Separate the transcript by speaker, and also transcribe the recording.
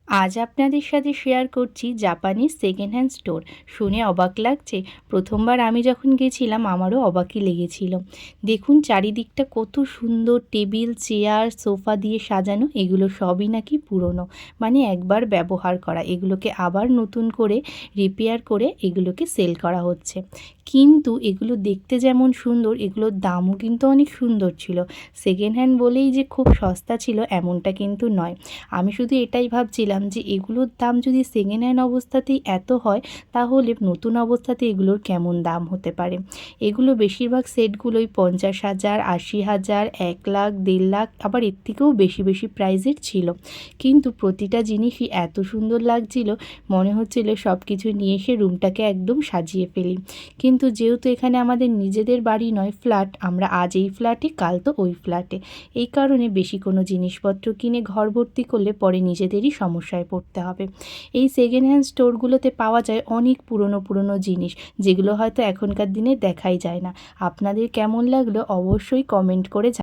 Speaker 1: আজ আপনাদের সাথে শেয়ার করছি জাপানিজ সেকেন্ড হ্যান্ড স্টোর। শুনে অবাক লাগছে? প্রথমবার আমি যখন গেছিলাম আমারও অবাকই লেগেছিল। দেখুন চারিদিকটা কত সুন্দর, টেবিল, চেয়ার, সোফা দিয়ে সাজানো। এগুলো সবই নাকি পুরনো, মানে একবার ব্যবহার করা। এগুলোকে আবার নতুন করে রিপেয়ার করে এগুলোকে সেল করা হচ্ছে। কিন্তু এগুলো দেখতে যেমন সুন্দর, এগুলোর দামও কিন্তু অনেক সুন্দর ছিল। সেকেন্ড হ্যান্ড বলেই যে খুব সস্তা ছিল এমনটা কিন্তু নয়। আমি শুধু এটাই ভাবছিলাম যে এগুলোর দাম যদি সেকেন্ড হ্যান্ড অবস্থাতেই এত হয়, তাহলে নতুন অবস্থাতে এগুলোর কেমন দাম হতে পারে। এগুলো বেশিরভাগ সেটগুলোই 50,000, 80,000, 1,00,000, 1,50,000, আবার এর থেকেও বেশি বেশি প্রাইজের ছিল। কিন্তু প্রতিটা জিনিসই এত সুন্দর লাগছিল, মনে হচ্ছিল সব কিছু নিয়ে এসে রুমটাকে একদম সাজিয়ে ফেলি। কিন্তু যেহেতু এখানে আমাদের নিজেদের বাড়ি নয়, ফ্ল্যাট, আমরা আজ এই ফ্ল্যাটে কাল তো ওই ফ্ল্যাটে, এই কারণে বেশি কোনো জিনিসপত্র কিনে ঘর ভর্তি করলে পরে নিজেদেরই সমস্যায় পড়তে হবে। এই সেকেন্ড হ্যান্ড স্টোরগুলোতে পাওয়া যায় অনেক পুরনো জিনিস, যেগুলো হয়তো এখনকার দিনে দেখাই যায় না। আপনাদের কেমন লাগলো অবশ্যই কমেন্ট করে